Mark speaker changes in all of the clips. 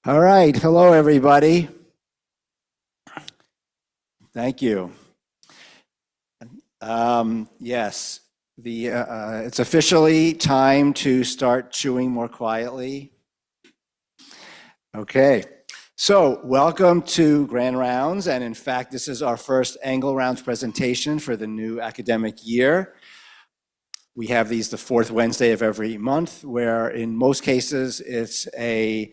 Speaker 1: All right. Hello, everybody. Thank you. Yes, it's officially time to start chewing more quietly. Okay. So welcome to Grand Rounds. And in fact, this is our first Engel Rounds presentation for the new academic year. We have these the fourth Wednesday of every month, where in most cases it's a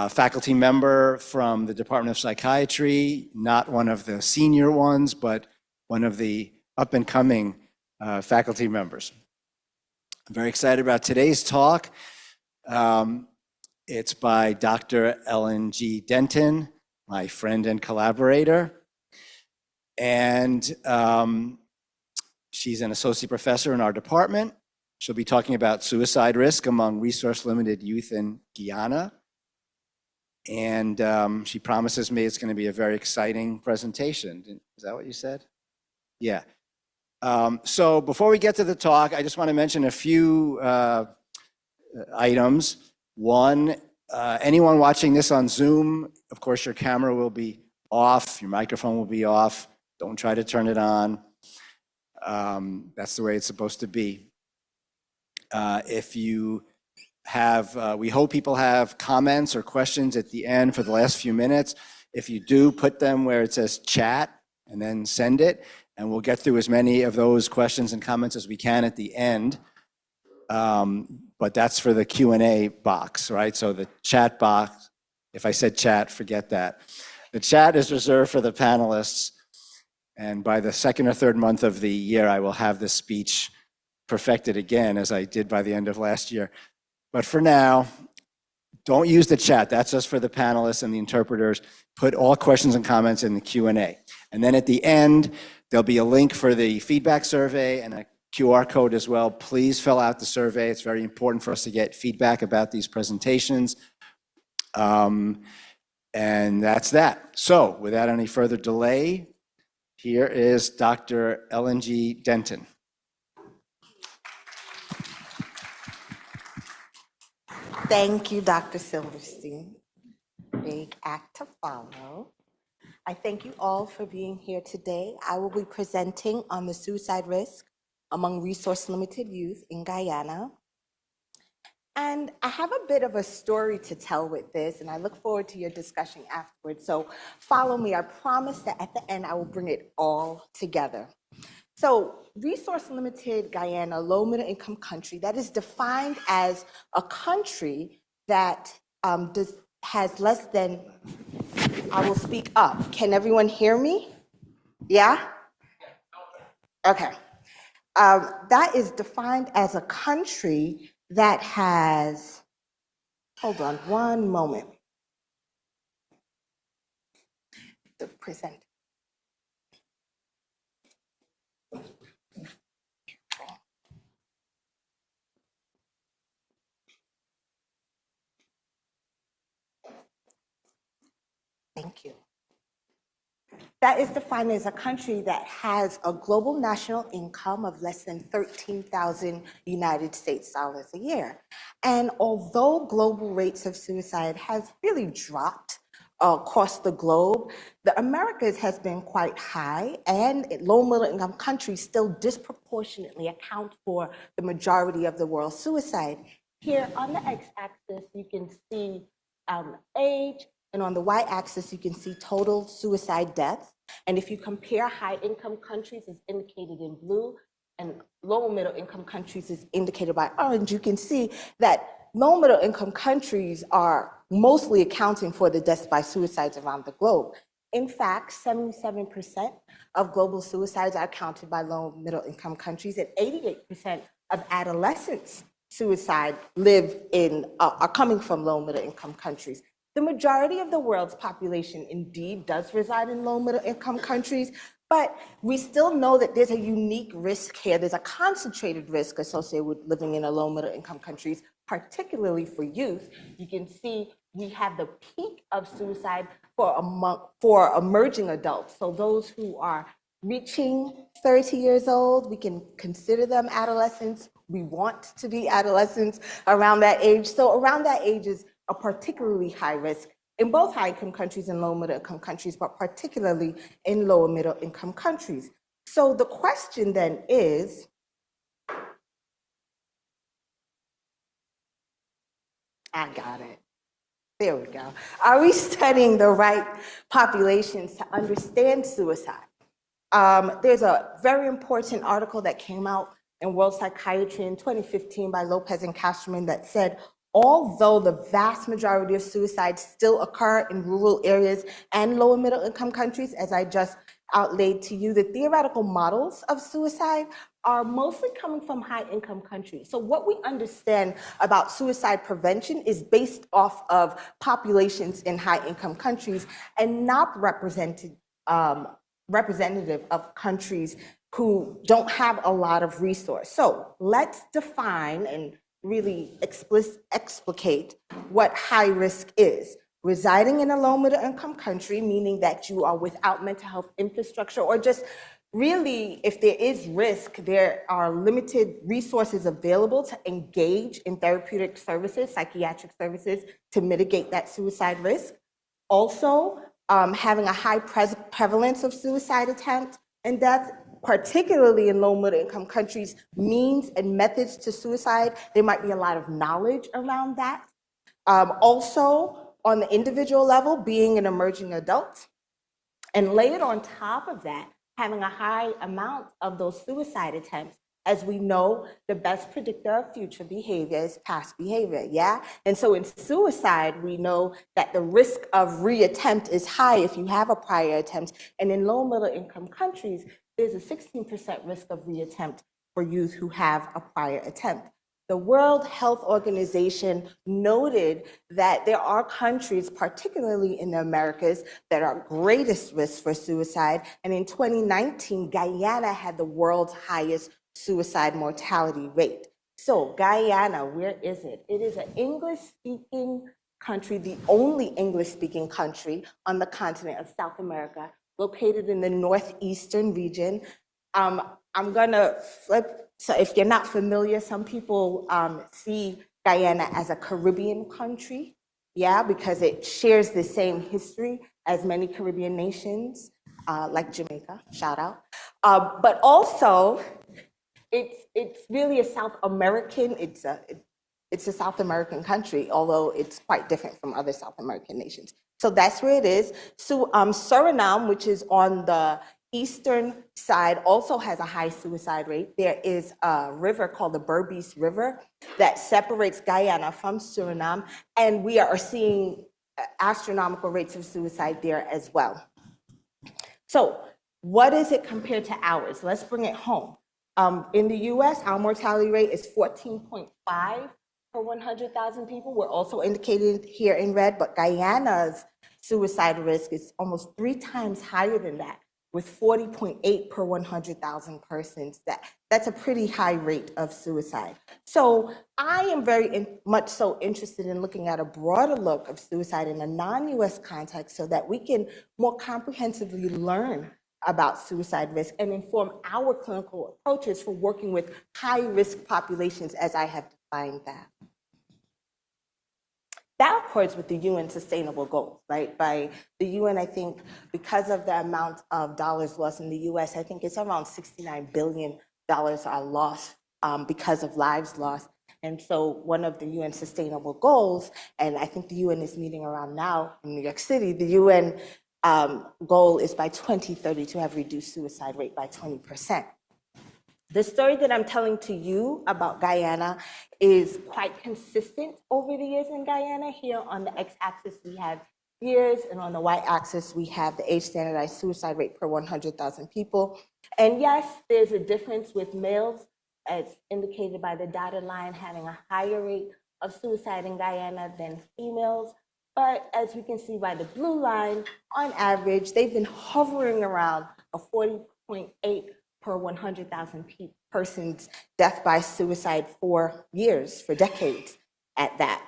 Speaker 1: faculty member from the Department of Psychiatry, not one of the senior ones, but one of the up-and-coming faculty members. I'm very excited about today's talk. It's by Dr. Ellen G. Denton, my friend and collaborator. And she's an associate professor in our department. She'll be talking about suicide risk among resource-limited youth in Guyana. And she promises me it's going to be a very exciting presentation. Is that what you said? Yeah. So before we get to the talk, I just want to mention a few items. One, anyone watching this on Zoom, of course, your camera will be off, your microphone will be off. Don't try to turn it on. That's the way it's supposed to be. If you have, we hope people have comments or questions at the end for the last few minutes. If you do, put them where it says chat and then send it, and we'll get through as many of those questions and comments as we can at the end. But that's for the Q&A box, right? So the chat box, if I said chat, forget that. The chat is reserved for the panelists, and by the second or third month of the year, I will have this speech perfected again, as I did by the end of last year. But for now, don't use the chat. That's just for the panelists and the interpreters. Put all questions and comments in the Q&A. And then at the end, there'll be a link for the feedback survey and a QR code as well. Please fill out the survey. It's very important for us to get feedback about these presentations. And that's that. So without any further delay, here is Dr. Ellen G. Denton.
Speaker 2: Thank you, Dr. Silverstein. Big act to follow. I thank you all for being here today. I will be presenting on the suicide risk among resource-limited youth in Guyana. And I have a bit of a story to tell with this, and I look forward to your discussion afterwards. So follow me. I promise that at the end, I will bring it all together. So resource-limited Guyana, low-middle income country, that is defined as a country that has less than, I will speak up. Can everyone hear me? Yeah? Okay. That is defined as a country that has, hold on one moment. The present. Thank you. That is defined as a country that has a global national income of less than 13,000 United States dollars a year. And although global rates of suicide have really dropped across the globe, the Americas has been quite high, and low-middle income countries still disproportionately account for the majority of the world's suicide. Here on the x-axis, you can see age, and on the y-axis, you can see total suicide deaths. And if you compare high-income countries as indicated in blue and low-middle income countries as indicated by orange, you can see that low-middle income countries are mostly accounting for the deaths by suicides around the globe. In fact, 77% of global suicides are accounted by low-middle income countries, and 88% of adolescents suicide are coming from low-middle income countries. The majority of the world's population indeed does reside in low-middle income countries, but we still know that there's a unique risk here. There's a concentrated risk associated with living in a low-middle income countries, particularly for youth. You can see we have the peak of suicide for emerging adults. So those who are reaching 30 years old, we can consider them adolescents. We want to be adolescents around that age. So around that age is a particularly high risk in both high-income countries and low-middle-income countries, but particularly in lower middle-income countries. So the question then is, I got it. There we go. Are we studying the right populations to understand suicide? There's a very important article that came out in World Psychiatry in 2015 by Lopez and Casterman that said, although the vast majority of suicides still occur in rural areas and lower middle income countries, as I just outlaid to you, the theoretical models of suicide are mostly coming from high-income countries. So what we understand about suicide prevention is based off of populations in high-income countries and not representative of countries who don't have a lot of resource. So let's define and really explicate what high risk is. Residing in a low middle income country, meaning that you are without mental health infrastructure, or just really, if there is risk, there are limited resources available to engage in therapeutic services, psychiatric services, to mitigate that suicide risk. Also, having a high prevalence of suicide attempts and death, particularly in low middle income countries, means and methods to suicide. There might be a lot of knowledge around that. Also, on the individual level, being an emerging adult, and layered on top of that, having a high amount of those suicide attempts. As we know, the best predictor of future behavior is past behavior, yeah? And so in suicide, we know that the risk of reattempt is high if you have a prior attempt. And in low middle income countries, there's a 16% risk of reattempt for youth who have a prior attempt. The World Health Organization noted that there are countries, particularly in the Americas, that are greatest risk for suicide. And in 2019, Guyana had the world's highest suicide mortality rate. So Guyana, where is it? It is an English-speaking country, the only English-speaking country on the continent of South America, located in the northeastern region. I'm gonna flip. So if you're not familiar, some people see Guyana as a Caribbean country, yeah, because it shares the same history as many Caribbean nations, like Jamaica, shout out. But also, it's really a South American, it's a South American country, although it's quite different from other South American nations. So that's where it is. So Suriname, which is on the eastern side, also has a high suicide rate. There is a river called the Berbice River that separates Guyana from Suriname, and we are seeing astronomical rates of suicide there as well. So what is it compared to ours? Let's bring it home. In the US, our mortality rate is 14.5 per 100,000 people. We're also indicated here in red, but Guyana's suicide risk is almost 3 times higher than that, with 40.8 per 100,000 persons. That's a pretty high rate of suicide. So I am very much so interested in looking at a broader look of suicide in a non-US context so that we can more comprehensively learn about suicide risk and inform our clinical approaches for working with high-risk populations as I have defined that. That accords with the UN Sustainable Goals, right? By the UN, I think, because of the amount of dollars lost in the US, I think it's around $69 billion are lost because of lives lost. And so one of the UN Sustainable Goals, and I think the UN is meeting around now in New York City, the UN goal is by 2030 to have reduced suicide rate by 20%. The story that I'm telling to you about Guyana is quite consistent over the years in Guyana. Here on the x-axis we have years, and on the y-axis we have the age standardized suicide rate per 100,000 people. And yes, there's a difference with males, as indicated by the dotted line, having a higher rate of suicide in Guyana than females. But as we can see by the blue line, on average, they've been hovering around a 40.8 per 100,000 persons death by suicide for years, for decades at that.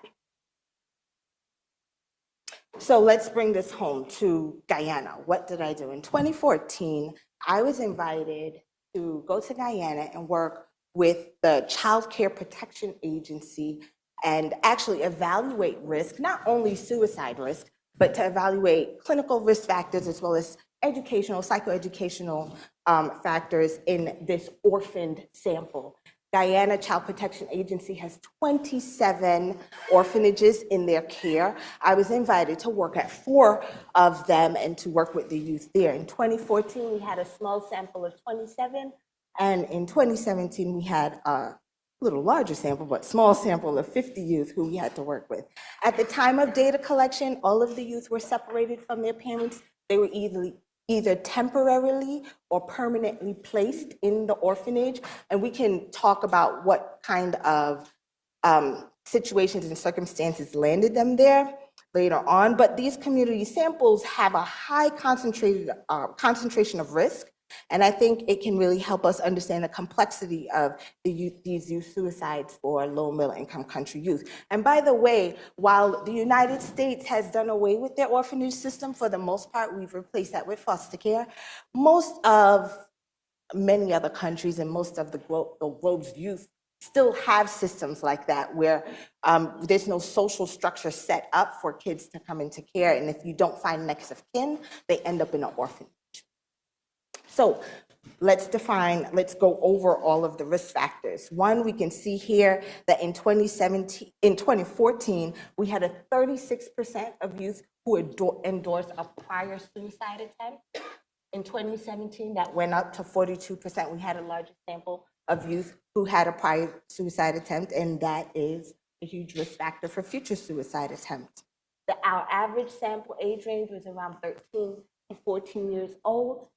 Speaker 2: So let's bring this home to Guyana. What did I do? In 2014, I was invited to go to Guyana and work with the Child Care Protection Agency and actually evaluate risk, not only suicide risk, but to evaluate clinical risk factors as well as educational, psychoeducational factors in this orphaned sample. Guyana Child Protection Agency has 27 orphanages in their care. I was invited to work at 4 of them and to work with the youth there. In 2014, we had a small sample of 27, and in 2017, we had a little larger sample, but small sample of 50 youth who we had to work with. At the time of data collection, all of the youth were separated from their parents. They were either temporarily or permanently placed in the orphanage. And we can talk about what kind of situations and circumstances landed them there later on. But these community samples have a high concentration of risk. And I think it can really help us understand the complexity of these youth suicides for low and middle income country youth. And by the way, while the United States has done away with their orphanage system, for the most part, we've replaced that with foster care. Many other countries and most of the world's youth still have systems like that where there's no social structure set up for kids to come into care. And if you don't find next of kin, they end up in an orphanage. So let's go over all of the risk factors. One, we can see here that in 2014, we had a 36% of youth who endorsed a prior suicide attempt. In 2017, that went up to 42%. We had a larger sample of youth who had a prior suicide attempt, and that is a huge risk factor for future suicide attempts. Our average sample age range was around 13 to 14 years old.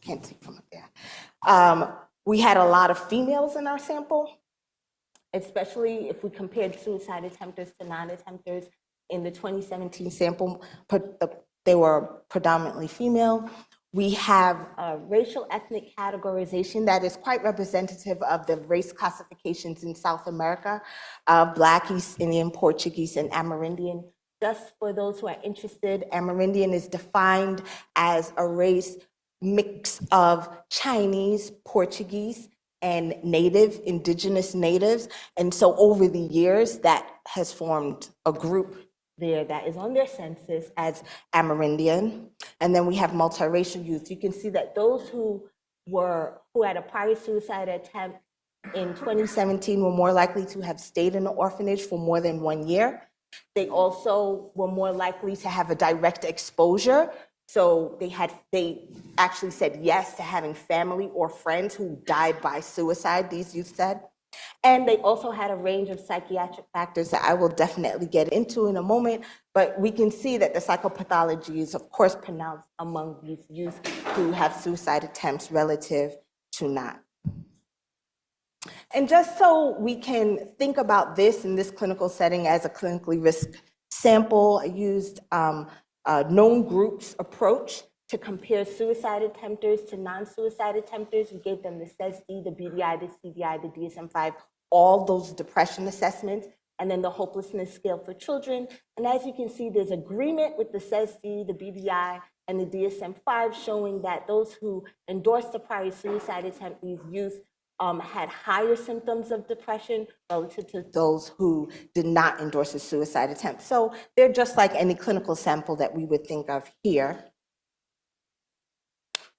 Speaker 2: Can't see from up there. We had a lot of females in our sample, especially if we compared suicide attempters to non-attempters. In the 2017 sample, they were predominantly female. We have a racial ethnic categorization that is quite representative of the race classifications in South America, Black, East Indian, Portuguese, and Amerindian. Just for those who are interested, Amerindian is defined as a race mix of Chinese, Portuguese, and indigenous natives. And so over the years, that has formed a group there that is on their census as Amerindian. And then we have multiracial youth. You can see that those who had a prior suicide attempt in 2017 were more likely to have stayed in an orphanage for more than 1 year. They also were more likely to have a direct exposure. So they actually said yes to having family or friends who died by suicide, these youth said. And they also had a range of psychiatric factors that I will definitely get into in a moment, but we can see that the psychopathology is of course pronounced among these youth who have suicide attempts relative to not. And just so we can think about this in this clinical setting as a clinically risk sample, I used a known groups approach to compare suicide attempters to non-suicide attempters. We gave them the PsyD, the BDI, the CDI, the DSM-5, all those depression assessments, and then the hopelessness scale for children. And as you can see, there's agreement with the PsyD, the BDI, and the DSM-5 showing that those who endorsed the prior suicide attempt, these youth, had higher symptoms of depression relative to those who did not endorse a suicide attempt. So they're just like any clinical sample that we would think of here.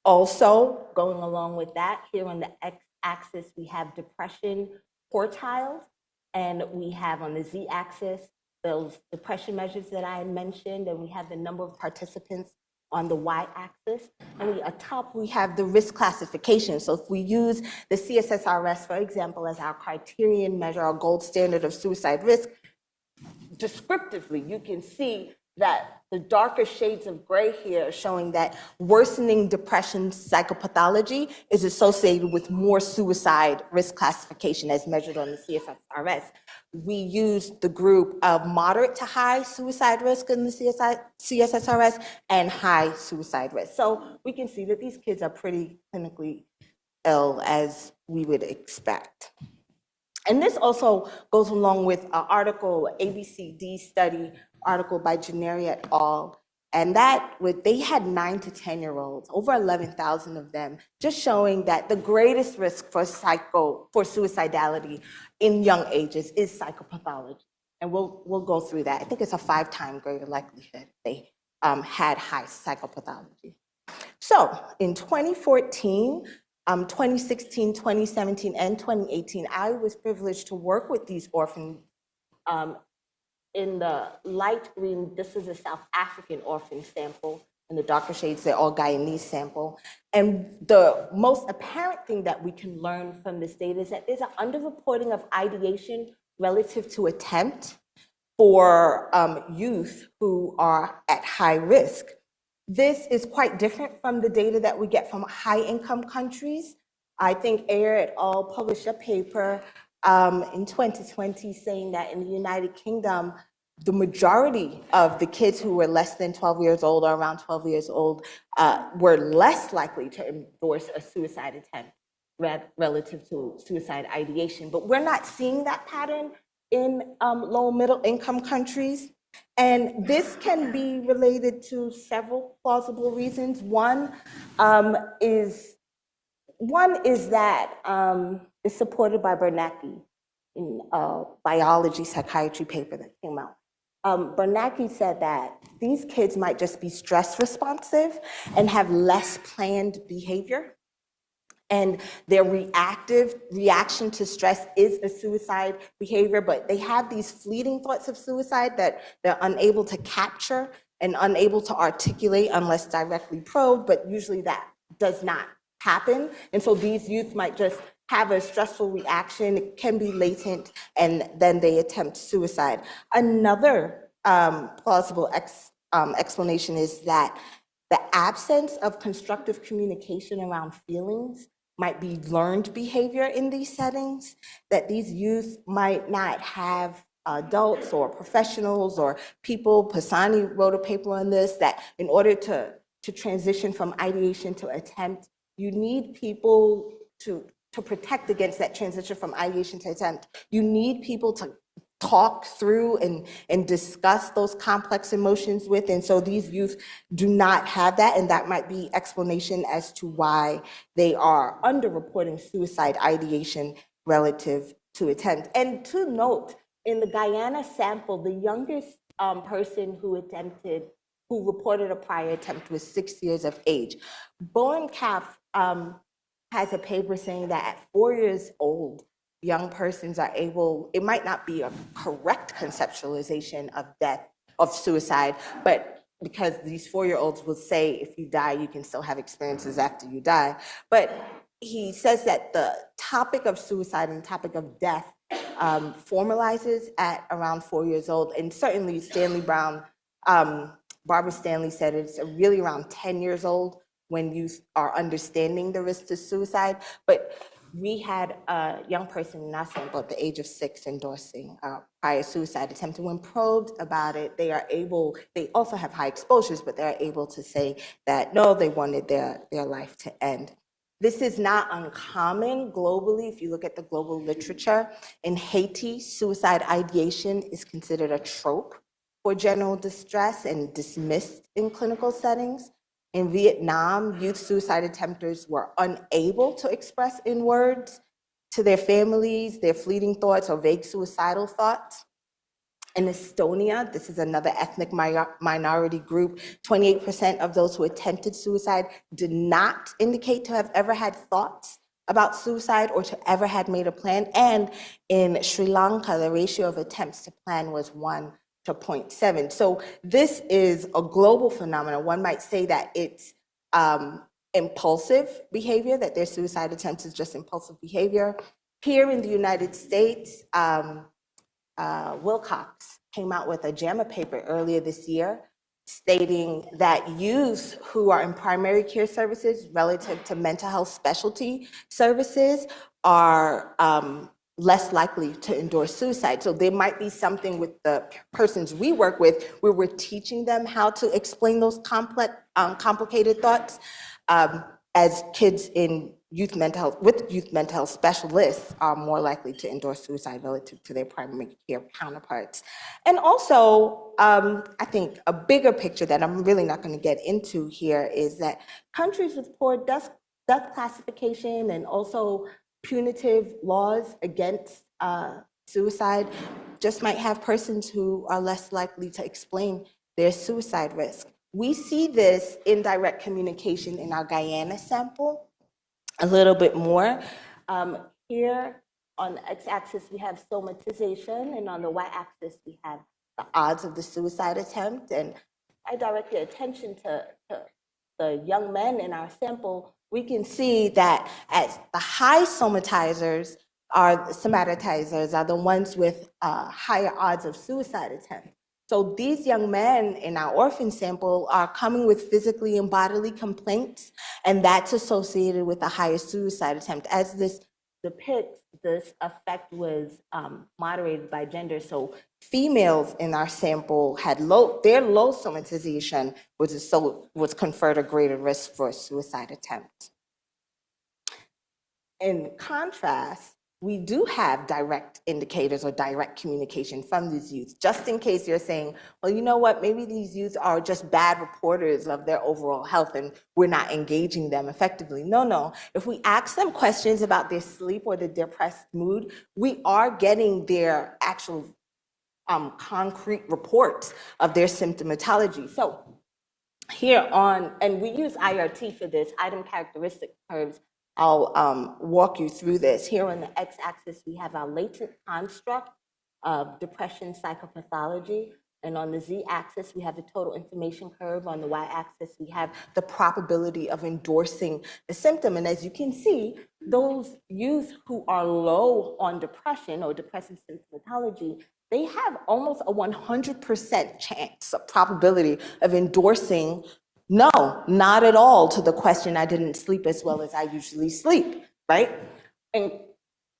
Speaker 2: Also, going along with that, here on the x-axis, we have depression quartiles, and we have on the z-axis those depression measures that I mentioned, and we have the number of participants on the y-axis. And atop, we have the risk classification. So if we use the CSSRS, for example, as our criterion measure, our gold standard of suicide risk, descriptively, you can see that the darker shades of gray here are showing that worsening depression psychopathology is associated with more suicide risk classification as measured on the CSSRS. We used the group of moderate to high suicide risk in the CSSRS and high suicide risk. So we can see that these kids are pretty clinically ill as we would expect. And this also goes along with an article, ABCD study article by Gennari et al. And they had 9 to 10-year-olds, over 11,000 of them, just showing that the greatest risk for suicidality in young ages is psychopathology. And we'll go through that. I think it's a 5-time greater likelihood they had high psychopathology. So in 2014, 2016, 2017, and 2018, I was privileged to work with these orphans. In the light green, this is a South African orphan sample. In the darker shades, they're all Guyanese sample. And the most apparent thing that we can learn from this data is that there's an underreporting of ideation relative to attempt for youth who are at high risk. This is quite different from the data that we get from high-income countries. I think Ayer et al. Published a paper in 2020 saying that in the United Kingdom, the majority of the kids who were less than 12 years old or around 12 years old were less likely to endorse a suicide attempt relative to suicide ideation. But we're not seeing that pattern in low middle income countries. And this can be related to several plausible reasons. One is that it's supported by Bernanke in a biology psychiatry paper that came out. Bernanke said that these kids might just be stress responsive and have less planned behavior. And their reaction to stress is a suicide behavior, but they have these fleeting thoughts of suicide that they're unable to capture and unable to articulate unless directly probed, but usually that does not happen. And so these youth might just have a stressful reaction, it can be latent, and then they attempt suicide. Another plausible explanation is that the absence of constructive communication around feelings might be learned behavior in these settings, that these youth might not have adults or professionals or people. Pisani wrote a paper on this, that in order to transition from ideation to attempt, you need people to protect against that transition from ideation to attempt. You need people to talk through and discuss those complex emotions with. And so these youth do not have that, and that might be explanation as to why they are underreporting suicide ideation relative to attempt. And to note, in the Guyana sample, the youngest person who reported a prior attempt was 6 years of age. Boencalf has a paper saying that at 4 years old, young persons are able, it might not be a correct conceptualization of death, of suicide, but because these 4-year-olds will say, if you die, you can still have experiences after you die. But he says that the topic of suicide and the topic of death formalizes at around 4 years old. And certainly Stanley Brown, Barbara Stanley said it's really around 10 years old when you are understanding the risk to suicide. But we had a young person in our sample at the age of 6 endorsing a prior suicide attempt. And when probed about it, they also have high exposures, but they're able to say that no, they wanted their life to end. This is not uncommon globally. If you look at the global literature, in Haiti, suicide ideation is considered a trope for general distress and dismissed in clinical settings. In Vietnam, youth suicide attempters were unable to express in words to their families their fleeting thoughts or vague suicidal thoughts. In Estonia, this is another ethnic minority group, 28% of those who attempted suicide did not indicate to have ever had thoughts about suicide or to ever had made a plan. And in Sri Lanka, the ratio of attempts to plan was 1 to 0.7. So this is a global phenomenon. One might say that it's impulsive behavior, that their suicide attempts is just impulsive behavior. Here in the United States, Wilcox came out with a JAMA paper earlier this year stating that youth who are in primary care services relative to mental health specialty services are less likely to endorse suicide. So there might be something with the persons we work with where we're teaching them how to explain those complicated thoughts, as kids in youth mental health specialists are more likely to endorse suicide relative to their primary care counterparts. And also, I think a bigger picture that I'm really not going to get into here is that countries with poor death classification and also punitive laws against Suicide just might have persons who are less likely to explain their suicide risk. We see this in direct communication in our Guyana sample a little bit more. Here on the x-axis, we have somatization, and on the y-axis, we have the odds of the suicide attempt. And I direct your attention to the young men in our sample. We can see that as the high somatizers are the ones with higher odds of suicide attempt. So these young men in our orphan sample are coming with physically and bodily complaints, and that's associated with a higher suicide attempt. As this depicts, this effect was moderated by gender. So females in our sample had their low somatization was conferred a greater risk for a suicide attempt. In contrast, we do have direct indicators or direct communication from these youths, just in case you're saying, well, you know what, maybe these youths are just bad reporters of their overall health and we're not engaging them effectively. No. If we ask them questions about their sleep or their depressed mood, we are getting their actual concrete reports of their symptomatology. So here and we use IRT for this, item characteristic curves. I'll walk you through this. Here on the x-axis, we have our latent construct of depression psychopathology. And on the z-axis, we have the total information curve. On the y-axis, we have the probability of endorsing the symptom. And as you can see, those youth who are low on depression or depressive symptomatology, they have almost a 100% chance, a probability of endorsing no, not at all to the question, I didn't sleep as well as I usually sleep, right? And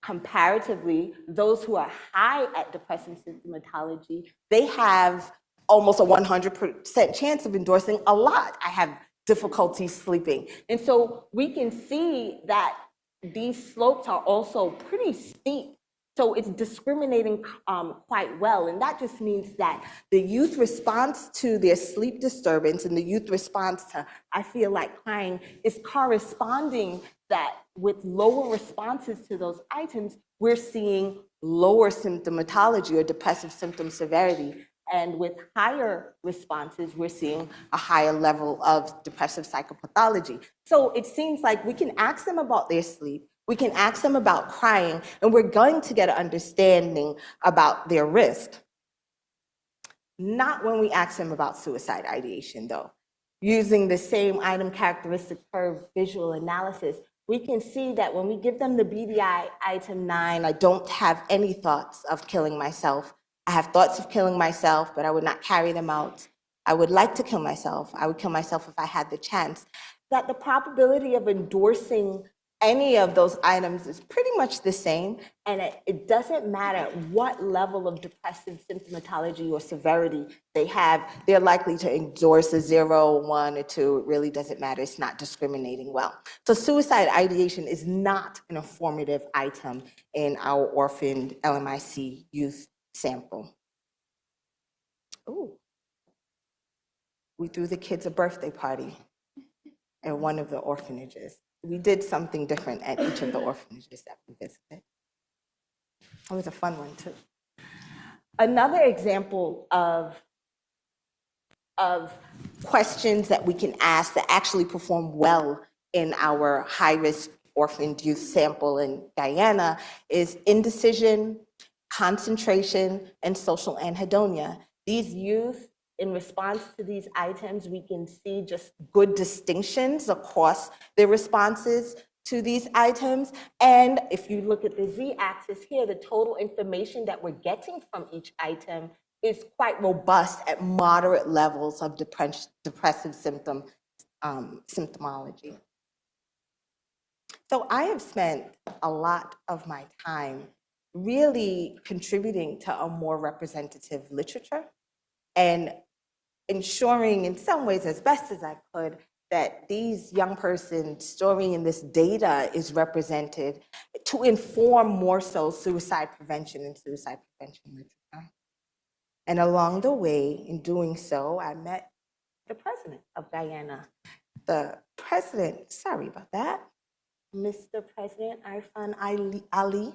Speaker 2: comparatively, those who are high at depressive symptomatology, they have almost a 100% chance of endorsing a lot. I have difficulty sleeping. And so we can see that these slopes are also pretty steep. So it's discriminating quite well. And that just means that the youth response to their sleep disturbance and the youth response to, I feel like crying, is corresponding that with lower responses to those items, we're seeing lower symptomatology or depressive symptom severity. And with higher responses, we're seeing a higher level of depressive psychopathology. So it seems like we can ask them about their sleep, we can ask them about crying, and we're going to get an understanding about their risk. Not when we ask them about suicide ideation, though. Using the same item characteristic curve visual analysis, we can see that when we give them the BDI item 9, I don't have any thoughts of killing myself. I have thoughts of killing myself, but I would not carry them out. I would like to kill myself. I would kill myself if I had the chance. That the probability of endorsing any of those items is pretty much the same, and it doesn't matter what level of depressive symptomatology or severity they have, they're likely to endorse a 0, 1, or 2. It really doesn't matter. It's not discriminating well. So suicide ideation is not an informative item in our orphaned LMIC youth sample. Ooh. We threw the kids a birthday party at one of the orphanages. We did something different at each of the orphanages that we visited. It was a fun one, too. Another example of questions that we can ask that actually perform well in our high-risk orphaned youth sample in Guyana is indecision, concentration, and social anhedonia. These youth, in response to these items, we can see just good distinctions across their responses to these items. And if you look at the z-axis here, the total information that we're getting from each item is quite robust at moderate levels of depressive symptomology. So I have spent a lot of my time really contributing to a more representative literature and ensuring in some ways as best as I could that these young persons' story and this data is represented to inform more so suicide prevention and suicide prevention literature. And along the way, in doing so, I met the president of Guyana. The president, sorry about that, Mr. President Irfan Ali,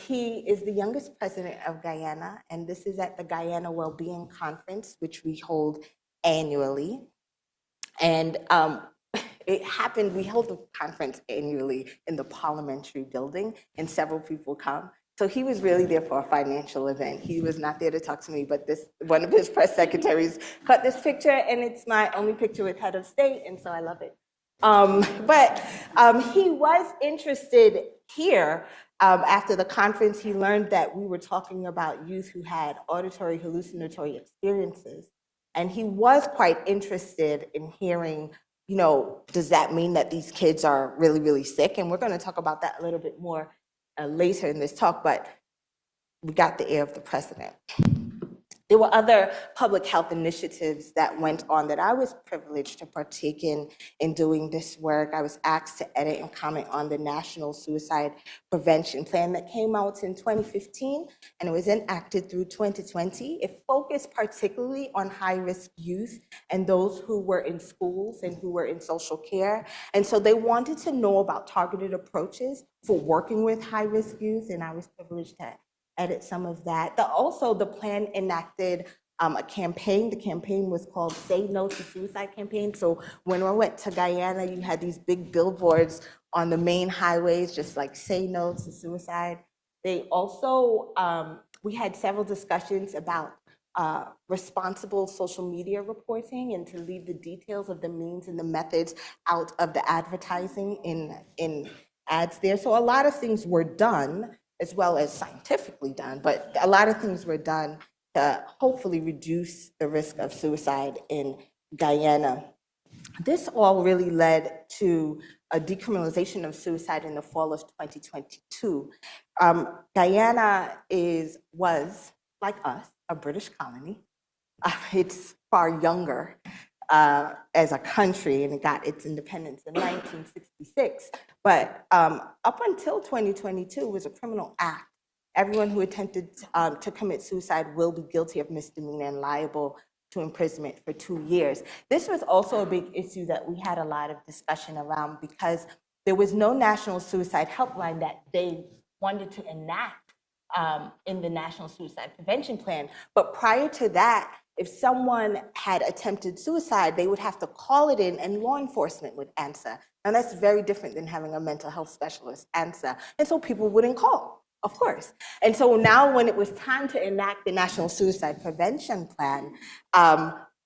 Speaker 2: He is the youngest president of Guyana, and this is at the Guyana Wellbeing Conference, which we hold annually. And it happened, we hold the conference annually in the parliamentary building, and several people come. So he was really there for a financial event. He was not there to talk to me, but one of his press secretaries cut this picture, and it's my only picture with head of state, and so I love it. But he was interested here. After the conference, he learned that we were talking about youth who had auditory hallucinatory experiences. And he was quite interested in hearing, does that mean that these kids are really, really sick? And we're going to talk about that a little bit more later in this talk, but we got the ear of the president. There were other public health initiatives that went on that I was privileged to partake in doing this work. I was asked to edit and comment on the National Suicide Prevention Plan that came out in 2015, and it was enacted through 2020. It focused particularly on high-risk youth and those who were in schools and who were in social care. And so they wanted to know about targeted approaches for working with high-risk youth, and I was privileged to edit some of that. Also, the plan enacted a campaign. The campaign was called Say No to Suicide campaign. So when I went to Guyana, you had these big billboards on the main highways, just like Say No to Suicide. They also, we had several discussions about responsible social media reporting and to leave the details of the means and the methods out of the advertising in ads there. So a lot of things were done, as well as scientifically done, but a lot of things were done to hopefully reduce the risk of suicide in Guyana. This all really led to a decriminalization of suicide in the fall of 2022. Guyana was, like us, a British colony. It's far younger as a country, and it got its independence in 1966. But up until 2022, it was a criminal act. Everyone who attempted to commit suicide will be guilty of misdemeanor and liable to imprisonment for 2 years. This was also a big issue that we had a lot of discussion around because there was no national suicide helpline that they wanted to enact in the National Suicide Prevention Plan. But prior to that, if someone had attempted suicide, they would have to call it in and law enforcement would answer. And that's very different than having a mental health specialist answer. And so people wouldn't call, of course. And so now when it was time to enact the National Suicide Prevention Plan,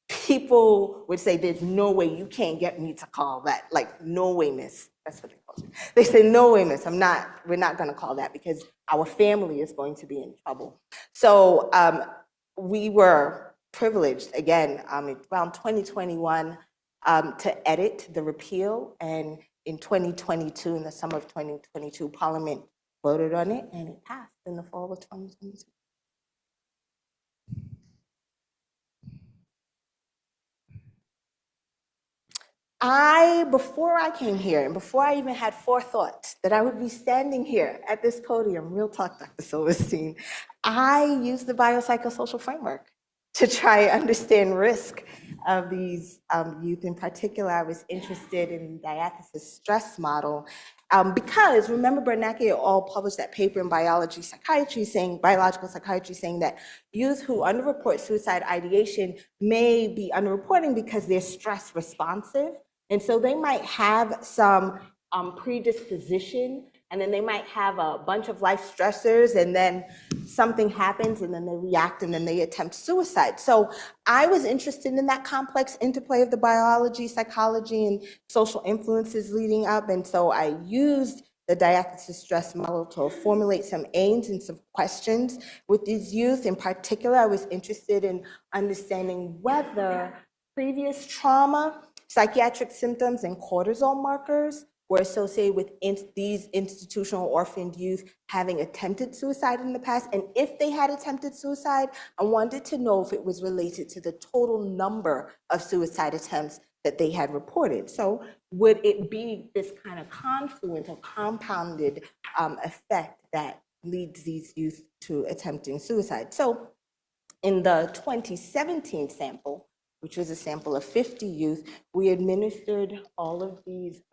Speaker 2: people would say, there's no way, you can't get me to call that. Like, no way, miss. That's what they call it. They say, no way, miss, we're not gonna call that because our family is going to be in trouble. So we were privileged, again, around 2021, to edit the repeal, and in 2022, in the summer of 2022, Parliament voted on it, and it passed in the fall of 2022. Before I came here, and before I even had forethought that I would be standing here at this podium, real talk, Dr. Silverstein, I used the biopsychosocial framework to try and understand risk of these youth. In particular, I was interested in the diathesis stress model because, remember, Bernanke et al. Published that paper in biological psychiatry saying that youth who underreport suicide ideation may be underreporting because they're stress responsive. And so they might have some predisposition, and then they might have a bunch of life stressors, and then something happens, and then they react, and then they attempt suicide. So I was interested in that complex interplay of the biology, psychology, and social influences leading up, and so I used the diathesis stress model to formulate some aims and some questions with these youth. In particular, I was interested in understanding whether previous trauma, psychiatric symptoms, and cortisol markers were associated with these institutional orphaned youth having attempted suicide in the past. And if they had attempted suicide, I wanted to know if it was related to the total number of suicide attempts that they had reported. So would it be this kind of confluent or compounded effect that leads these youth to attempting suicide? So in the 2017 sample, which was a sample of 50 youth, we administered all of these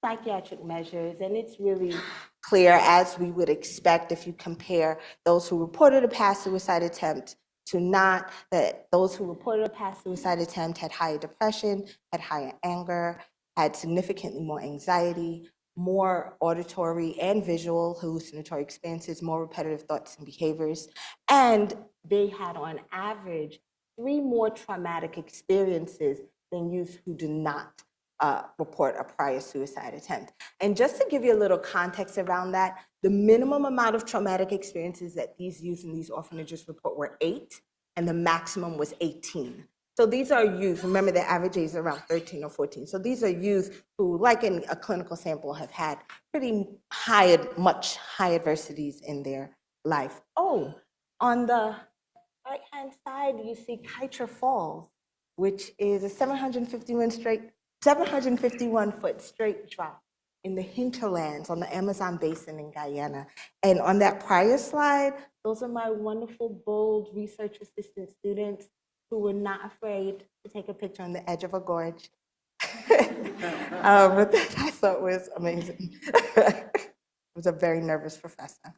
Speaker 2: psychiatric measures, and it's really clear, as we would expect if you compare those who reported a past suicide attempt to not, that those who reported a past suicide attempt had higher depression, had higher anger, had significantly more anxiety, more auditory and visual hallucinatory experiences, more repetitive thoughts and behaviors, and they had on average 3 more traumatic experiences than youth who do not report a prior suicide attempt. And just to give you a little context around that, the minimum amount of traumatic experiences that these youth in these orphanages report were 8, and the maximum was 18. So these are youth, remember the average age is around 13 or 14. So these are youth who, like in a clinical sample, have had pretty high, much high adversities in their life. Oh, on the right-hand side, you see Kitra Falls, which is a 751-foot straight drop in the hinterlands on the Amazon basin in Guyana. And on that prior slide, those are my wonderful, bold research assistant students who were not afraid to take a picture on the edge of a gorge. But that I thought was amazing. I was a very nervous professor.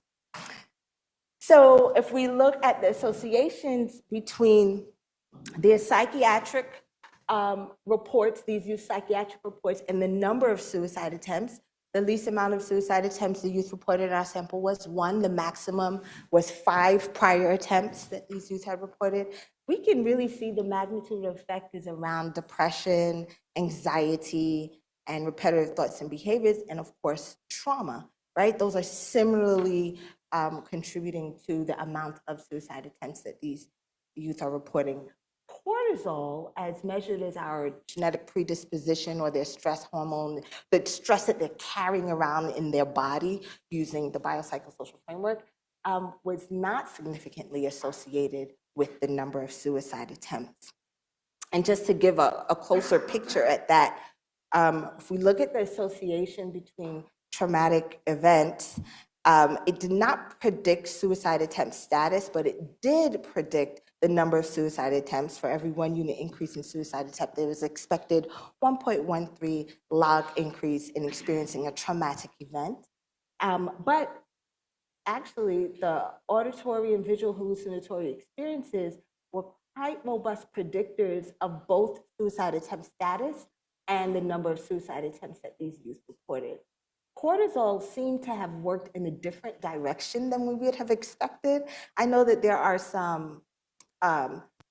Speaker 2: So if we look at the associations between their psychiatric reports, these youth psychiatric reports, and the number of suicide attempts, the least amount of suicide attempts the youth reported in our sample was 1. The maximum was 5 prior attempts that these youth had reported. We can really see the magnitude of effect is around depression, anxiety, and repetitive thoughts and behaviors, and of course, trauma, right? Those are similarly contributing to the amount of suicide attempts that these youth are reporting. Cortisol, as measured as our genetic predisposition or their stress hormone, the stress that they're carrying around in their body using the biopsychosocial framework, was not significantly associated with the number of suicide attempts. And just to give a closer picture at that, if we look at the association between traumatic events, it did not predict suicide attempt status, but it did predict the number of suicide attempts. For every 1 unit increase in suicide attempt, there was expected 1.13 log increase in experiencing a traumatic event. But actually, the auditory and visual hallucinatory experiences were quite robust predictors of both suicide attempt status and the number of suicide attempts that these youth reported. Cortisol seemed to have worked in a different direction than we would have expected. I know that there are some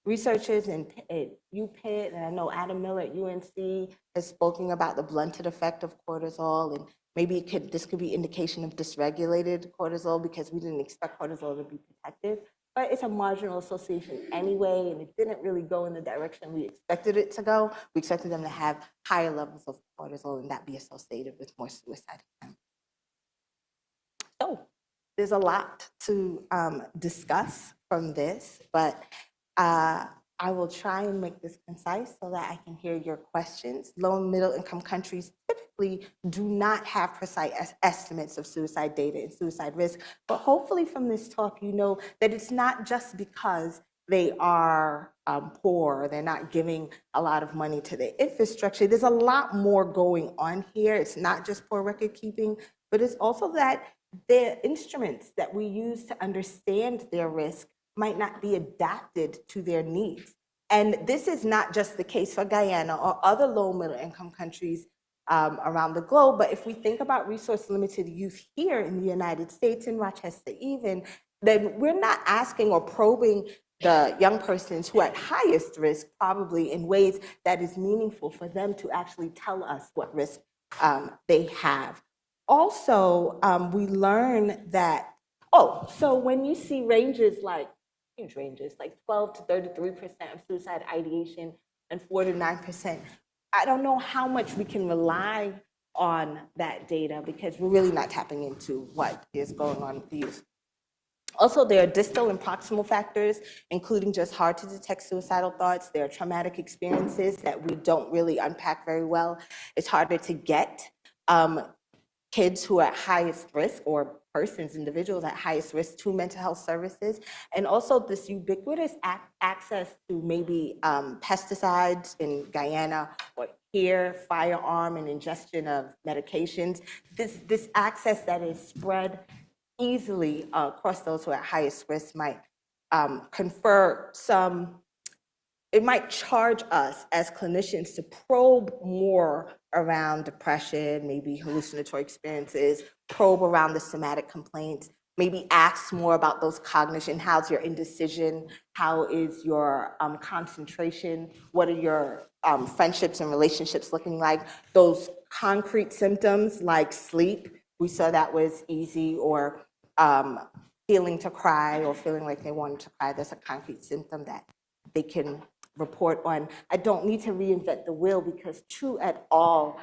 Speaker 2: researchers at UPenn, and I know Adam Miller at UNC has spoken about the blunted effect of cortisol, and maybe this could be indication of dysregulated cortisol because we didn't expect cortisol to be protective. But it's a marginal association anyway, and it didn't really go in the direction we expected it to go. We expected them to have higher levels of cortisol and that be associated with more suicide attempts. So there's a lot to discuss from this, but I will try and make this concise so that I can hear your questions. Low and middle income countries typically do not have precise estimates of suicide data and suicide risk, but hopefully from this talk you know that it's not just because they are poor, they're not giving a lot of money to their infrastructure. There's a lot more going on here. It's not just poor record keeping, but it's also that the instruments that we use to understand their risk might not be adapted to their needs. And this is not just the case for Guyana or other low middle income countries around the globe, but if we think about resource limited youth here in the United States, in Rochester even, then we're not asking or probing the young persons who are at highest risk probably in ways that is meaningful for them to actually tell us what risk they have. Also, we learn that, so when you see ranges like, huge ranges, like 12 to 33% of suicide ideation and 4 to 9%, I don't know how much we can rely on that data because we're really not tapping into what is going on with the youth. Also, there are distal and proximal factors, including just hard to detect suicidal thoughts. There are traumatic experiences that we don't really unpack very well. It's harder to get kids who are at highest risk or individuals at highest risk to mental health services. And also this ubiquitous access to maybe pesticides in Guyana or here, firearm and ingestion of medications, this access that is spread easily across those who are at highest risk might confer some, it might charge us as clinicians to probe more around depression, maybe hallucinatory experiences, probe around the somatic complaints, maybe ask more about those cognition. How's your indecision? How is your concentration? What are your friendships and relationships looking like? Those concrete symptoms like sleep, we saw that was easy, or feeling to cry or feeling like they wanted to cry. That's a concrete symptom that they can report on. I don't need to reinvent the wheel because Chu et al.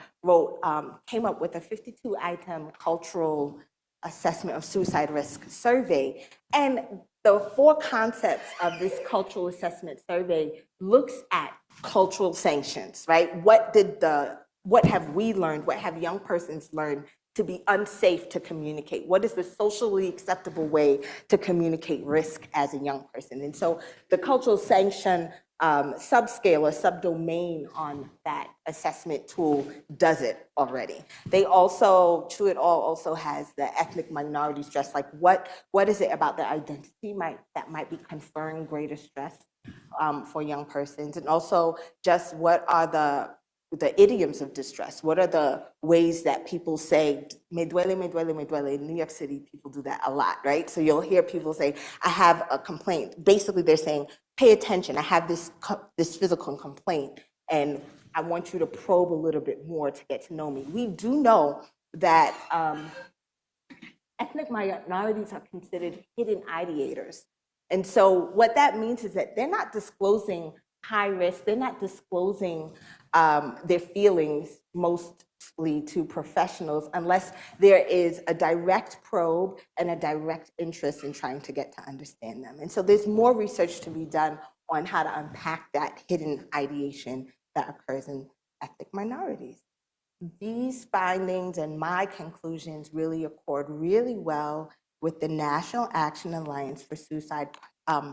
Speaker 2: Came up with a 52-item cultural assessment of suicide risk survey. And the 4 concepts of this cultural assessment survey looks at cultural sanctions, right? What have we learned? What have young persons learned to be unsafe to communicate? What is the socially acceptable way to communicate risk as a young person? And so the cultural sanction subscale or subdomain on that assessment tool does it already. They also, Chu et al. Also has the ethnic minority stress, like what is it about their identity that might be conferring greater stress for young persons, and also just what are the idioms of distress. What are the ways that people say, me duele, me duele, me duele? In New York City, people do that a lot, right? So you'll hear people say, I have a complaint. Basically, they're saying, pay attention. I have this physical complaint, and I want you to probe a little bit more to get to know me. We do know that ethnic minorities are considered hidden ideators. And so what that means is that they're not disclosing high risk, they're not disclosing their feelings mostly to professionals unless there is a direct probe and a direct interest in trying to get to understand them. And so there's more research to be done on how to unpack that hidden ideation that occurs in ethnic minorities. These findings and my conclusions really accord really well with the National Action Alliance for Suicide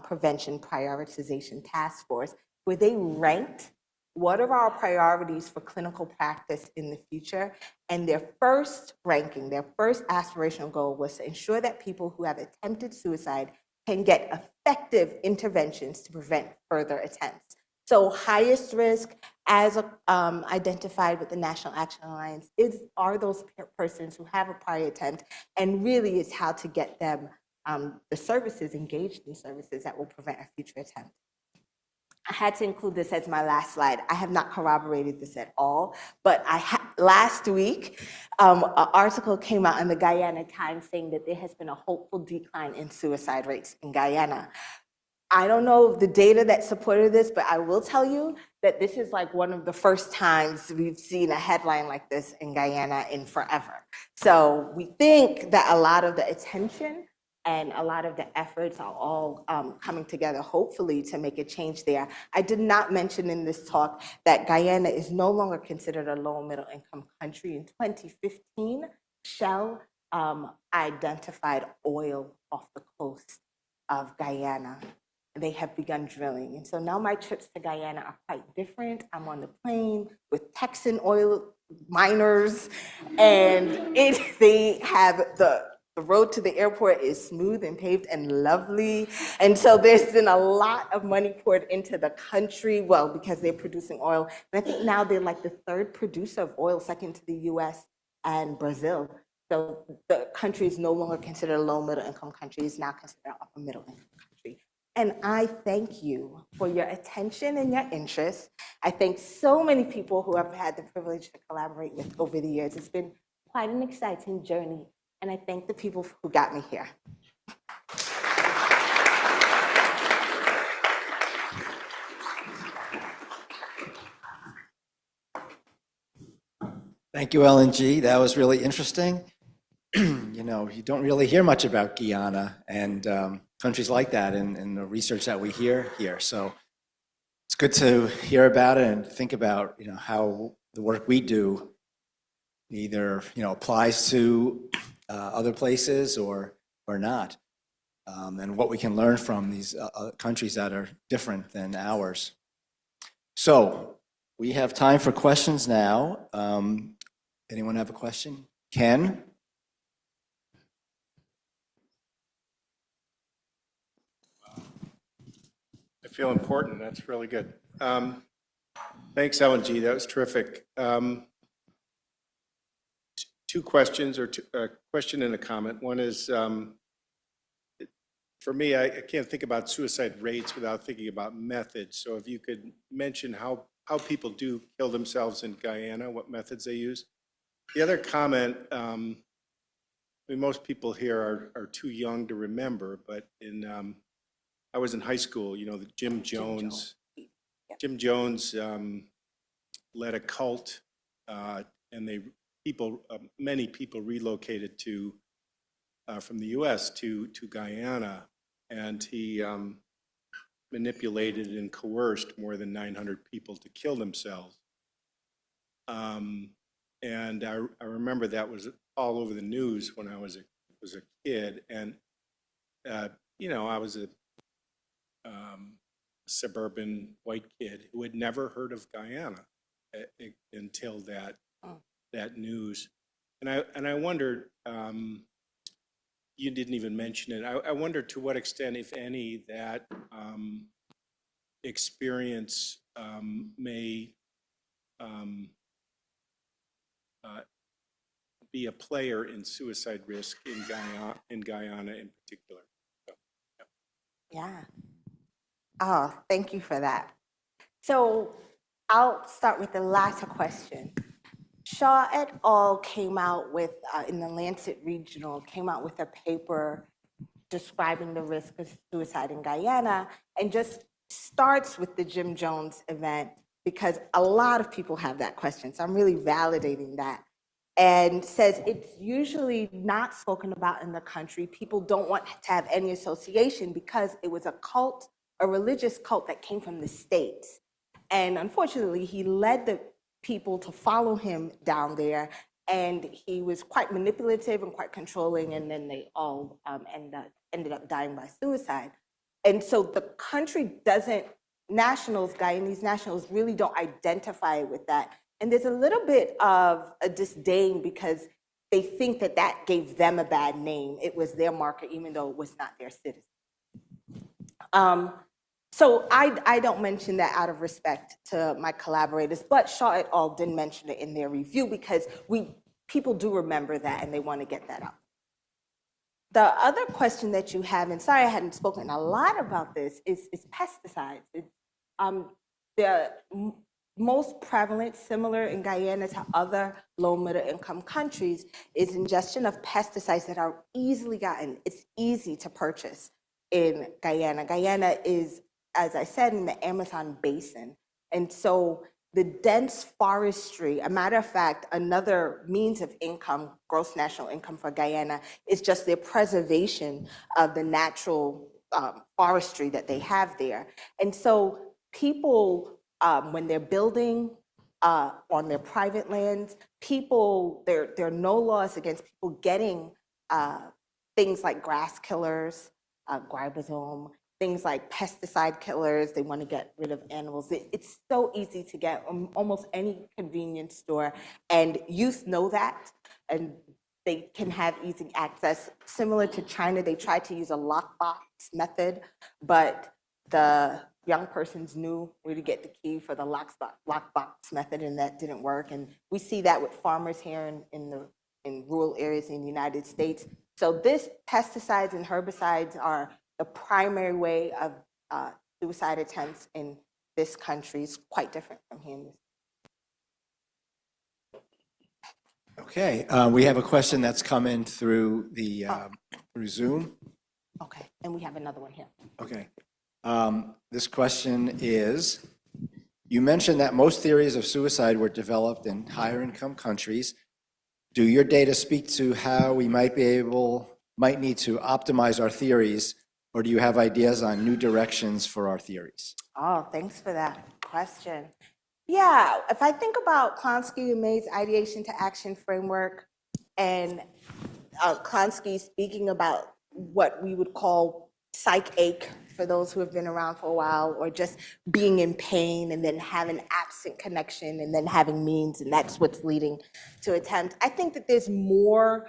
Speaker 2: Prevention Prioritization Task Force, where they ranked what are our priorities for clinical practice in the future. And their first ranking, their first aspirational goal was to ensure that people who have attempted suicide can get effective interventions to prevent further attempts. So highest risk, as identified with the National Action Alliance, are those persons who have a prior attempt, and really is how to get them the services, engaged in services that will prevent a future attempt. I had to include this as my last slide. I have not corroborated this at all, but last week, an article came out in the Guyana Times saying that there has been a hopeful decline in suicide rates in Guyana. I don't know the data that supported this, but I will tell you that this is like one of the first times we've seen a headline like this in Guyana in forever. So we think that a lot of the attention and a lot of the efforts are all coming together, hopefully, to make a change there. I did not mention in this talk that Guyana is no longer considered a low and middle income country. In 2015, Shell identified oil off the coast of Guyana. They have begun drilling. And so now my trips to Guyana are quite different. I'm on the plane with Texan oil miners, and they have the road to the airport is smooth and paved and lovely. And so there's been a lot of money poured into the country, well, because they're producing oil. And I think now they're like the 3rd producer of oil, second to the US and Brazil. So the country is no longer considered a low middle income country, it's now considered an upper middle income country. And I thank you for your attention and your interest. I thank so many people who I've had the privilege to collaborate with over the years. It's been quite an exciting journey. And I thank the people who got me here.
Speaker 1: Thank you, LNG. That was really interesting. You know, you don't really hear much about Guyana and countries like that in the research that we hear here. So it's good to hear about it and think about, you know, how the work we do either, you know, applies to other places or not, and what we can learn from these countries that are different than ours. So We have time for questions now. Anyone have a question? Ken?
Speaker 3: I feel important. That's really good. Thanks, Ellen G. That was terrific. Two questions, or a question and a comment. One is, for me, I can't think about suicide rates without thinking about methods. So if you could mention how people do kill themselves in Guyana, what methods they use. The other comment, I mean, most people here are too young to remember, but I was in high school, you know, the Jim Jones led a cult, and many people relocated from the U.S. to Guyana, and he manipulated and coerced more than 900 people to kill themselves. And I remember that was all over the news when I was a kid, and you know, I was a suburban white kid who had never heard of Guyana until that news. And I wondered, you didn't even mention it. I wonder to what extent, if any, that experience may be a player in suicide risk in Guyana in particular. So,
Speaker 2: Yeah. Oh, thank you for that. So I'll start with the latter question. Shaw et al. Came out with, in the Lancet Regional, came out with a paper describing the risk of suicide in Guyana, and just starts with the Jim Jones event because a lot of people have that question. So I'm really validating that. And says it's usually not spoken about in the country. People don't want to have any association because it was a cult, a religious cult that came from the States. And unfortunately, he led the people to follow him down there, and he was quite manipulative and quite controlling, and then they all ended up dying by suicide. And so the country doesn't, Guyanese nationals really don't identify with that. And there's a little bit of a disdain because they think that that gave them a bad name. It was their market, even though it was not their citizen. So I don't mention that out of respect to my collaborators, but Shaw et al. Did mention it in their review because people do remember that and they want to get that up. The other question that you have, and sorry I hadn't spoken a lot about this, is pesticides. The most prevalent, similar in Guyana to other low middle income countries, is ingestion of pesticides that are easily gotten. It's easy to purchase in Guyana. Guyana is, as I said, in the Amazon basin. And so the dense forestry, a matter of fact, another means of income, gross national income for Guyana, is just their preservation of the natural forestry that they have there. And so people, when they're building on their private lands, there are no laws against people getting things like grass killers, ribosome, things like pesticide killers. They want to get rid of animals. It's so easy to get almost any convenience store, and youth know that, and they can have easy access. Similar to China, they tried to use a lockbox method, but the young persons knew where to get the key for the lockbox method, and that didn't work. And we see that with farmers here in rural areas in the United States. So this pesticides and herbicides are the primary way of suicide attempts in this country. Is quite different from here.
Speaker 1: Okay, we have a question that's come in through through Zoom.
Speaker 2: Okay, and we have another one here.
Speaker 1: Okay. This question is, you mentioned that most theories of suicide were developed in higher income countries. Do your data speak to how we might need to optimize our theories, or do you have ideas on new directions for our theories?
Speaker 2: Oh, thanks for that question. Yeah, if I think about Klonsky and May's ideation to action framework, and Klonsky speaking about what we would call psych-ache for those who have been around for a while, or just being in pain and then having absent connection and then having means, and that's what's leading to attempt. I think that there's more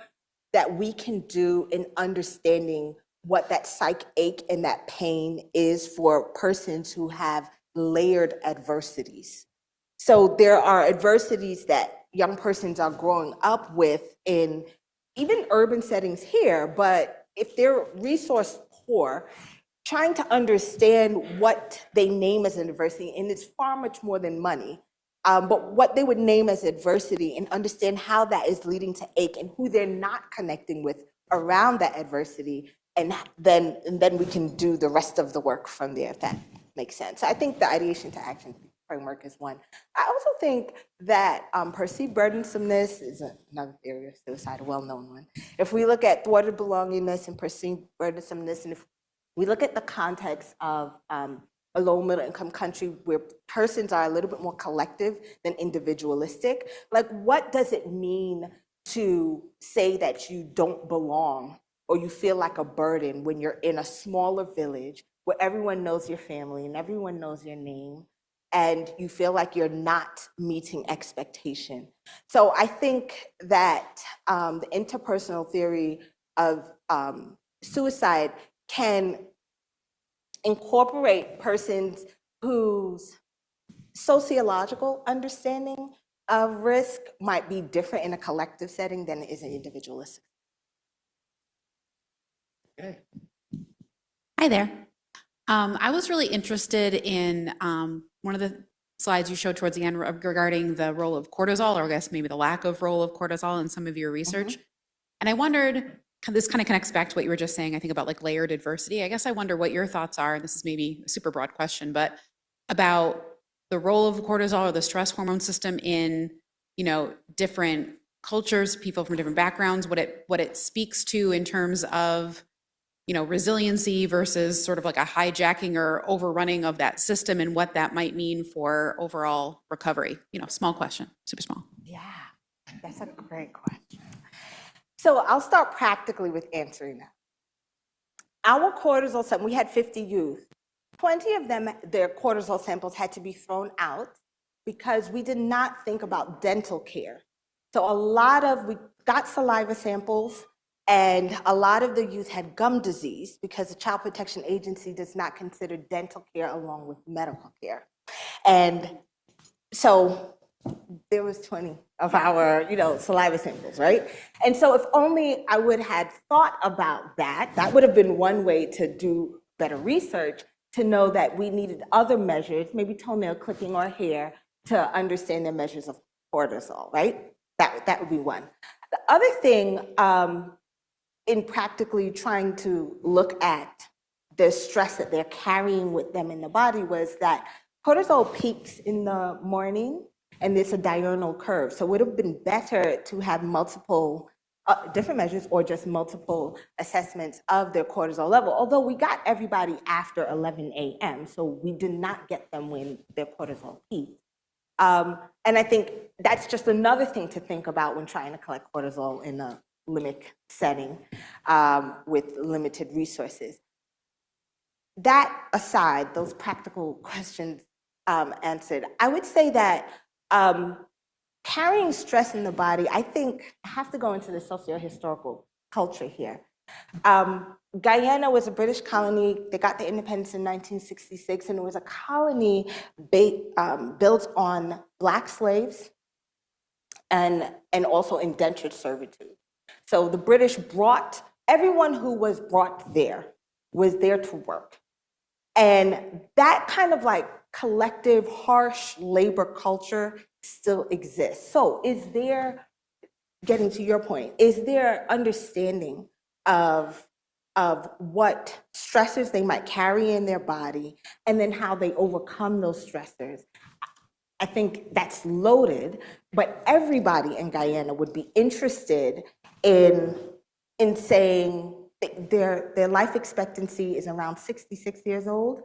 Speaker 2: that we can do in understanding what that psych ache and that pain is for persons who have layered adversities. So there are adversities that young persons are growing up with in even urban settings here, but if they're resource poor, trying to understand what they name as an adversity, and it's far much more than money, but what they would name as adversity, and understand how that is leading to ache and who they're not connecting with around that adversity, and then we can do the rest of the work from there, if that makes sense. So I think the ideation to action framework is one. I also think that perceived burdensomeness is another theory of suicide, a well-known one. If we look at thwarted belongingness and perceived burdensomeness, and if we look at the context of a low middle income country where persons are a little bit more collective than individualistic, like what does it mean to say that you don't belong or you feel like a burden when you're in a smaller village where everyone knows your family and everyone knows your name, and you feel like you're not meeting expectation? So I think that the interpersonal theory of suicide can incorporate persons whose sociological understanding of risk might be different in a collective setting than it is an individualistic.
Speaker 1: Okay.
Speaker 4: Hi there. I was really interested in one of the slides you showed towards the end regarding the role of cortisol, or I guess maybe the lack of role of cortisol in some of your research. And I wondered, this kind of connects back to what you were just saying, I think, about like layered adversity. I guess I wonder what your thoughts are, and this is maybe a super broad question, but about the role of cortisol or the stress hormone system in, different cultures, people from different backgrounds, what it speaks to in terms of resiliency versus sort of like a hijacking or overrunning of that system, and what that might mean for overall recovery. Small question, super small.
Speaker 2: Yeah, that's a great question. So I'll start practically with answering that. Our cortisol sample, we had 50 youth. 20 of them, their cortisol samples had to be thrown out because we did not think about dental care. So we got saliva samples, and a lot of the youth had gum disease because the Child Protection Agency does not consider dental care along with medical care. And so there was 20 of our, saliva samples, right? And so if only I would have thought about that, that would have been one way to do better research, to know that we needed other measures, maybe toenail clicking or hair, to understand the measures of cortisol, right? That would be one. The other thing, in practically trying to look at the stress that they're carrying with them in the body, was that cortisol peaks in the morning, and there's a diurnal curve. So it would have been better to have multiple different measures, or just multiple assessments of their cortisol level, although we got everybody after 11 a.m., so we did not get them when their cortisol peaked. And I think that's just another thing to think about when trying to collect cortisol in a limit setting with limited resources. That aside, those practical questions answered, I would say that carrying stress in the body, I think I have to go into the socio-historical culture here. Guyana was a British colony. They got their independence in 1966, and it was a colony built on Black slaves and also indentured servitude. So the British brought, everyone who was brought there was there to work. And that kind of like collective, harsh labor culture still exists. So is there, getting to your point, is there understanding of what stressors they might carry in their body, and then how they overcome those stressors? I think that's loaded, but everybody in Guyana would be interested in saying their life expectancy is around 66 years old,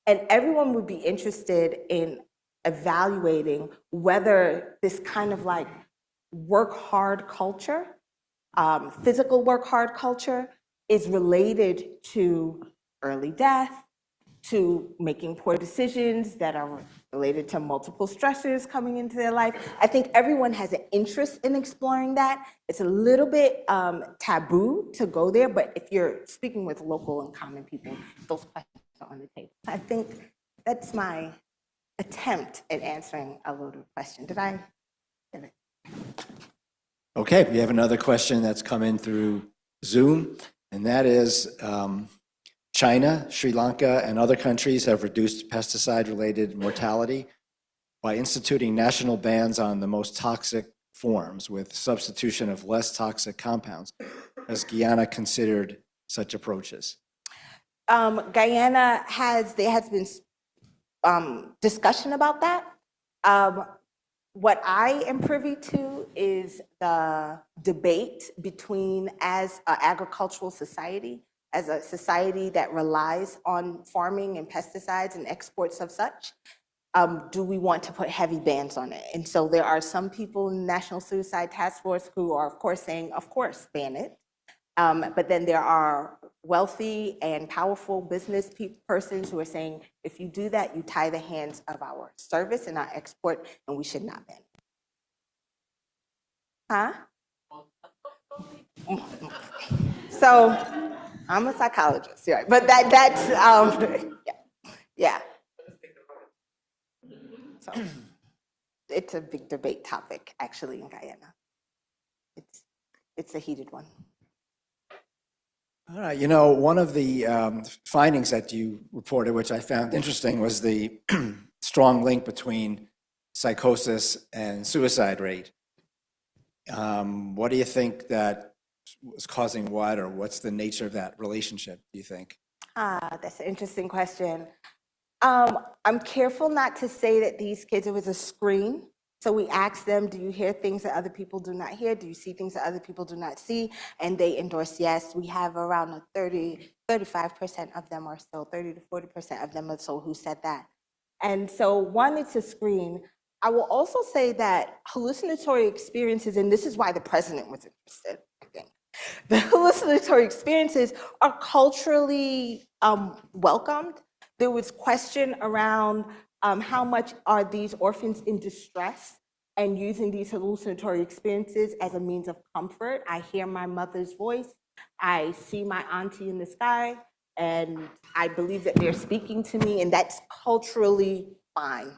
Speaker 2: and everyone would be interested in evaluating whether this kind of like work hard culture, physical work hard culture, is related to early death, to making poor decisions that are related to multiple stressors coming into their life. I think everyone has an interest in exploring that. It's a little bit taboo to go there, but if you're speaking with local and common people, those questions are on the table. I think that's my attempt at answering a loaded question. Did I get it?
Speaker 1: Okay, we have another question that's come in through Zoom, and that is, China, Sri Lanka, and other countries have reduced pesticide-related mortality by instituting national bans on the most toxic forms with substitution of less toxic compounds. Has Guyana considered such approaches?
Speaker 2: Guyana there has been discussion about that. What I am privy to is the debate between, as an agricultural society, as a society that relies on farming and pesticides and exports of such, do we want to put heavy bans on it? And so there are some people in the National Suicide Task Force who are, of course, saying, of course, ban it. But then there are wealthy and powerful business persons who are saying, if you do that, you tie the hands of our service and our export, and we should not ban it. Huh? So I'm a psychologist, right? But that's yeah. So it's a big debate topic, actually, in Guyana. It's a heated one.
Speaker 1: All right, you know, one of the findings that you reported, which I found interesting, was the strong link between psychosis and suicide rate. What do you think that was causing what, or what's the nature of that relationship, do you think?
Speaker 2: That's an interesting question. I'm careful not to say that these kids, it was a screen. So we asked them, do you hear things that other people do not hear? Do you see things that other people do not see? And they endorsed yes. We have around 35% of them or so, 30 to 40% of them or so who said that. And so one, it's a screen. I will also say that hallucinatory experiences, and this is why the president was interested, I think. The hallucinatory experiences are culturally welcomed. There was question around how much are these orphans in distress and using these hallucinatory experiences as a means of comfort. I hear my mother's voice, I see my auntie in the sky, and I believe that they're speaking to me, and that's culturally fine.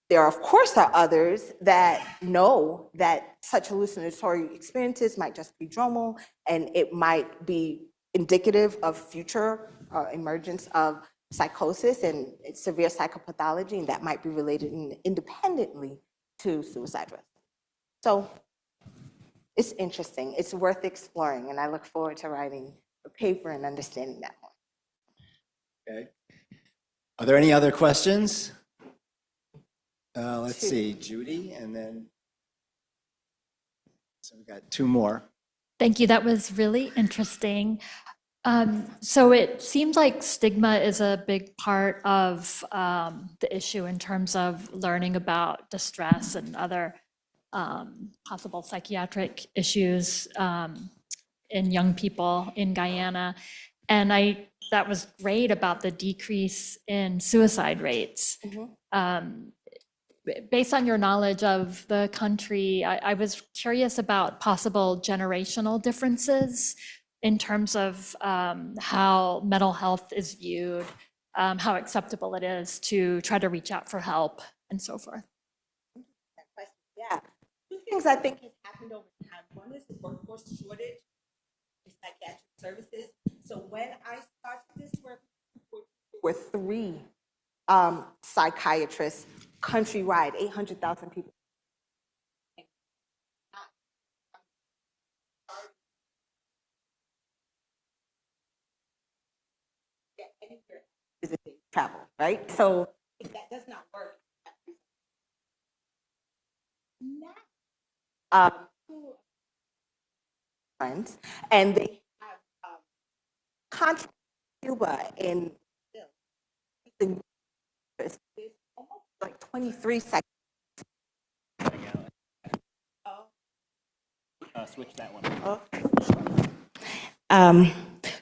Speaker 2: There, of course, are others that know that such hallucinatory experiences might just be dromal, and it might be indicative of future emergence of psychosis and severe psychopathology, and that might be related independently to suicide risk. So it's interesting. It's worth exploring, and I look forward to writing a paper and understanding that more.
Speaker 1: Okay. Are there any other questions? Let's see, Judy, and then, so we got two more.
Speaker 5: Thank you. That was really interesting. So it seems like stigma is a big part of the issue in terms of learning about distress and other possible psychiatric issues in young people in Guyana. And that was great about the decrease in suicide rates. Mm-hmm. Based on your knowledge of the country, I was curious about possible generational differences in terms of how mental health is viewed, how acceptable it is to try to reach out for help, and so forth.
Speaker 2: Yeah, two things I think have happened over time. One is the workforce shortage in psychiatric services. So when I started this work, there were 3 psychiatrists countrywide, 800,000 people. Travel, right? So if that does not work, friends, and they have contract Cuba in almost like 23 seconds. Switch that one.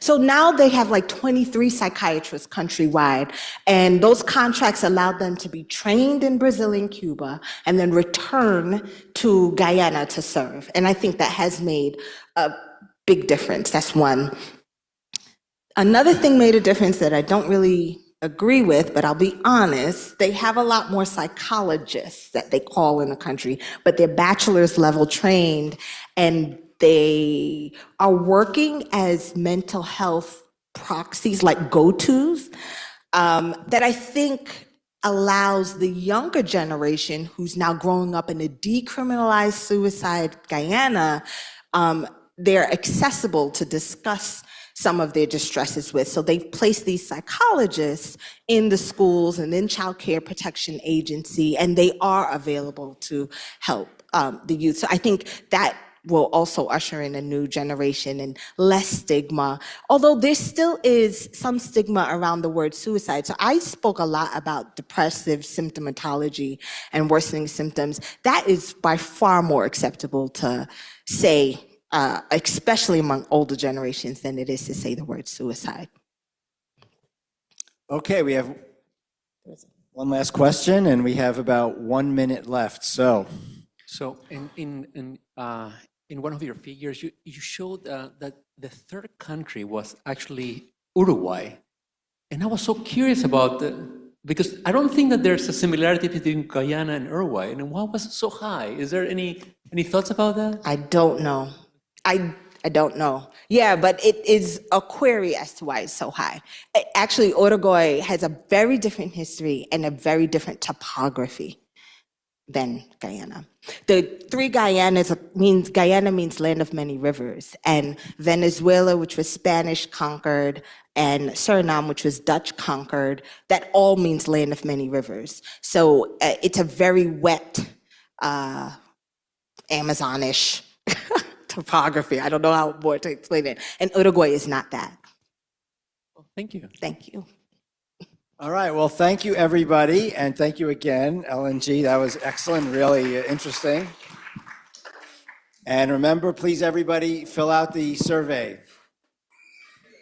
Speaker 2: So now they have like 23 psychiatrists countrywide, and those contracts allowed them to be trained in Brazil and Cuba and then return to Guyana to serve. And I think that has made a big difference. That's one. Another thing made a difference that I don't really agree with, but I'll be honest, they have a lot more psychologists that they call in the country, but they're bachelor's level trained, and they are working as mental health proxies, like go-tos, that I think allows the younger generation who's now growing up in a decriminalized suicide Guyana, they're accessible to discuss some of their distresses with. So they've placed these psychologists in the schools and in child care protection agency, and they are available to help the youth. So I think that will also usher in a new generation and less stigma, although there still is some stigma around the word suicide. So I spoke a lot about depressive symptomatology and worsening symptoms. That is by far more acceptable to say, especially among older generations, than it is to say the word suicide.
Speaker 1: Okay, we have one last question, and we have about 1 minute left. So
Speaker 6: in one of your figures, you showed that the third country was actually Uruguay. And I was so curious about because I don't think that there's a similarity between Guyana and Uruguay. And why was it so high? Is there any thoughts about that?
Speaker 2: I don't know. I don't know. Yeah, but it is a query as to why it's so high. Actually, Uruguay has a very different history and a very different topography than Guyana. The three Guyanas means, Guyana means land of many rivers, and Venezuela, which was Spanish conquered, and Suriname, which was Dutch conquered, that all means land of many rivers. So it's a very wet, Amazonish topography. I don't know how more to explain it. And Uruguay is not that.
Speaker 6: Well, thank you.
Speaker 2: Thank you.
Speaker 1: all right, well, thank you, everybody, and thank you again, LNG. That was excellent, really interesting. And remember, please, everybody, fill out the survey.